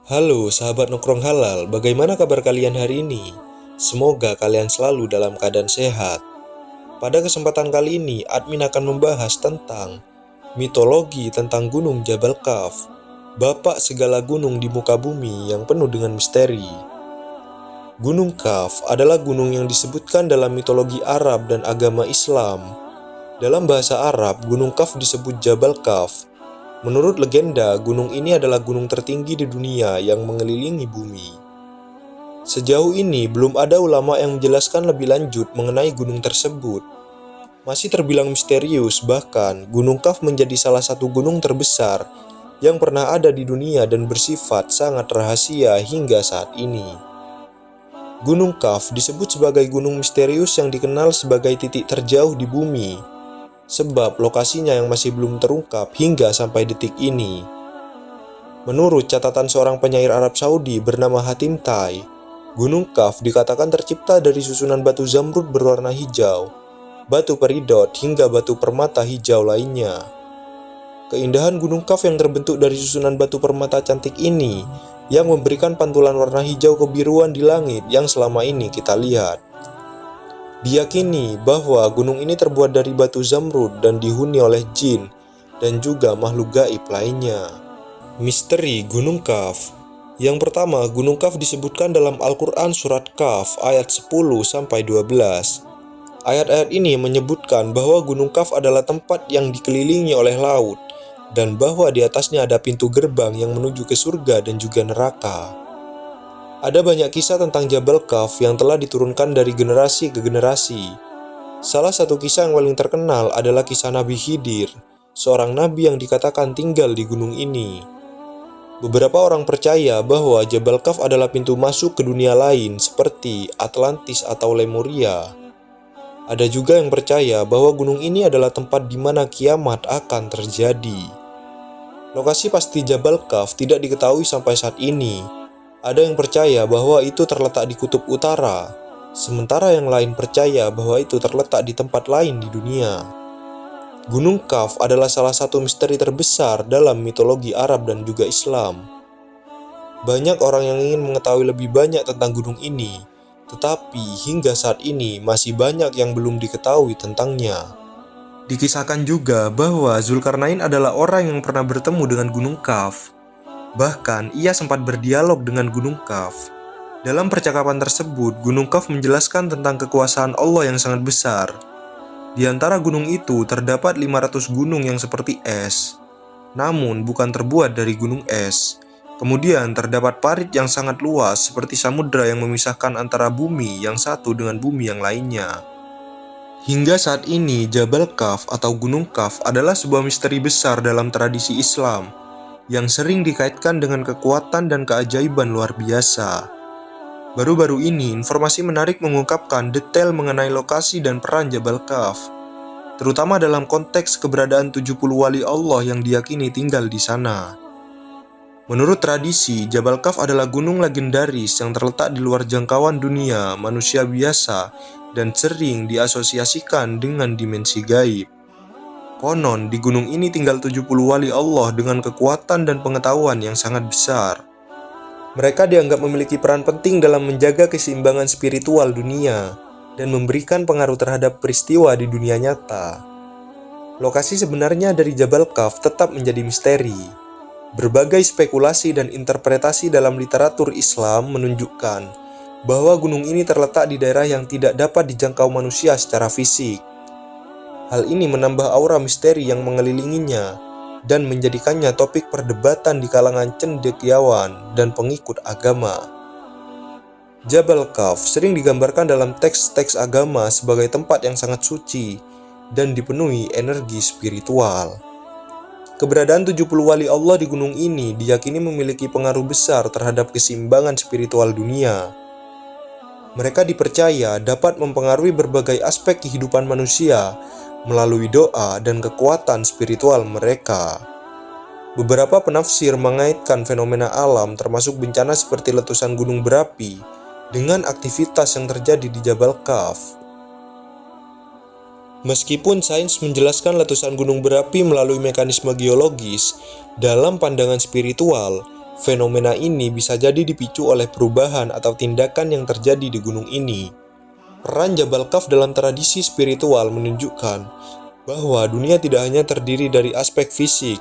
Halo sahabat nongkrong halal, bagaimana kabar kalian hari ini? Semoga kalian selalu dalam keadaan sehat. Pada kesempatan kali ini, admin akan membahas tentang mitologi tentang Gunung Jabal Kaf, bapak segala gunung di muka bumi yang penuh dengan misteri. Gunung Kaf adalah gunung yang disebutkan dalam mitologi Arab dan agama Islam. Dalam bahasa Arab, Gunung Kaf disebut Jabal Kaf. Menurut legenda, gunung ini adalah gunung tertinggi di dunia yang mengelilingi bumi. Sejauh ini, belum ada ulama yang menjelaskan lebih lanjut mengenai gunung tersebut. Masih terbilang misterius, bahkan Gunung Kaf menjadi salah satu gunung terbesar yang pernah ada di dunia dan bersifat sangat rahasia hingga saat ini. Gunung Kaf disebut sebagai gunung misterius yang dikenal sebagai titik terjauh di bumi, sebab lokasinya yang masih belum terungkap hingga sampai detik ini. Menurut catatan seorang penyair Arab Saudi bernama Hatim Tai, Gunung Kaf dikatakan tercipta dari susunan batu zamrud berwarna hijau, batu peridot hingga batu permata hijau lainnya. Keindahan Gunung Kaf yang terbentuk dari susunan batu permata cantik ini yang memberikan pantulan warna hijau kebiruan di langit yang selama ini kita lihat. Diyakini bahwa gunung ini terbuat dari batu zamrud dan dihuni oleh jin dan juga makhluk gaib lainnya. Misteri Gunung Kaf. Yang pertama, Gunung Kaf disebutkan dalam Al-Quran Surat Kaf ayat 10-12. Ayat-ayat ini menyebutkan bahwa Gunung Kaf adalah tempat yang dikelilingi oleh laut dan bahwa di atasnya ada pintu gerbang yang menuju ke surga dan juga neraka. Ada banyak kisah tentang Jabal Kaf yang telah diturunkan dari generasi ke generasi. Salah satu kisah yang paling terkenal adalah kisah Nabi Khidir, seorang nabi yang dikatakan tinggal di gunung ini. Beberapa orang percaya bahwa Jabal Kaf adalah pintu masuk ke dunia lain seperti Atlantis atau Lemuria. Ada juga yang percaya bahwa gunung ini adalah tempat di mana kiamat akan terjadi. Lokasi pasti Jabal Kaf tidak diketahui sampai saat ini. Ada yang percaya bahwa itu terletak di kutub utara, sementara yang lain percaya bahwa itu terletak di tempat lain di dunia. Gunung Kaf adalah salah satu misteri terbesar dalam mitologi Arab dan juga Islam. Banyak orang yang ingin mengetahui lebih banyak tentang gunung ini, tetapi hingga saat ini masih banyak yang belum diketahui tentangnya. Dikisahkan juga bahwa Zulkarnain adalah orang yang pernah bertemu dengan Gunung Kaf. Bahkan, ia sempat berdialog dengan Gunung Kaf. Dalam percakapan tersebut, Gunung Kaf menjelaskan tentang kekuasaan Allah yang sangat besar. Di antara gunung itu, terdapat 500 gunung yang seperti es, namun bukan terbuat dari gunung es. Kemudian, terdapat parit yang sangat luas seperti samudra yang memisahkan antara bumi yang satu dengan bumi yang lainnya. Hingga saat ini, Jabal Kaf atau Gunung Kaf adalah sebuah misteri besar dalam tradisi Islam, yang sering dikaitkan dengan kekuatan dan keajaiban luar biasa. Baru-baru ini, informasi menarik mengungkapkan detail mengenai lokasi dan peran Jabal Kaf, terutama dalam konteks keberadaan 70 wali Allah yang diyakini tinggal di sana. Menurut tradisi, Jabal Kaf adalah gunung legendaris yang terletak di luar jangkauan dunia manusia biasa dan sering diasosiasikan dengan dimensi gaib. Konon, di gunung ini tinggal 70 wali Allah dengan kekuatan dan pengetahuan yang sangat besar. Mereka dianggap memiliki peran penting dalam menjaga keseimbangan spiritual dunia dan memberikan pengaruh terhadap peristiwa di dunia nyata. Lokasi sebenarnya dari Jabal Kaf tetap menjadi misteri. Berbagai spekulasi dan interpretasi dalam literatur Islam menunjukkan bahwa gunung ini terletak di daerah yang tidak dapat dijangkau manusia secara fisik. Hal ini menambah aura misteri yang mengelilinginya dan menjadikannya topik perdebatan di kalangan cendekiawan dan pengikut agama. Jabal Kaf sering digambarkan dalam teks-teks agama sebagai tempat yang sangat suci dan dipenuhi energi spiritual. Keberadaan 70 wali Allah di gunung ini diyakini memiliki pengaruh besar terhadap keseimbangan spiritual dunia. Mereka dipercaya dapat mempengaruhi berbagai aspek kehidupan manusia melalui doa dan kekuatan spiritual mereka. Beberapa penafsir mengaitkan fenomena alam termasuk bencana seperti letusan gunung berapi dengan aktivitas yang terjadi di Jabal Kaf. Meskipun sains menjelaskan letusan gunung berapi melalui mekanisme geologis, dalam pandangan spiritual, Fenomena ini bisa jadi dipicu oleh perubahan atau tindakan yang terjadi di gunung ini. Peran Jabal Kaf dalam tradisi spiritual menunjukkan bahwa dunia tidak hanya terdiri dari aspek fisik,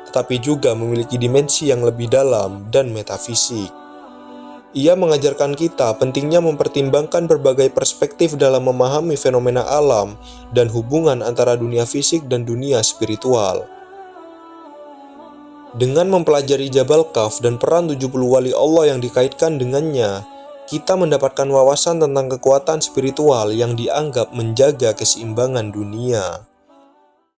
tetapi juga memiliki dimensi yang lebih dalam dan metafisik. Ia mengajarkan kita pentingnya mempertimbangkan berbagai perspektif dalam memahami fenomena alam dan hubungan antara dunia fisik dan dunia spiritual. Dengan mempelajari Jabal Kaf dan peran 70 wali Allah yang dikaitkan dengannya, kita mendapatkan wawasan tentang kekuatan spiritual yang dianggap menjaga keseimbangan dunia.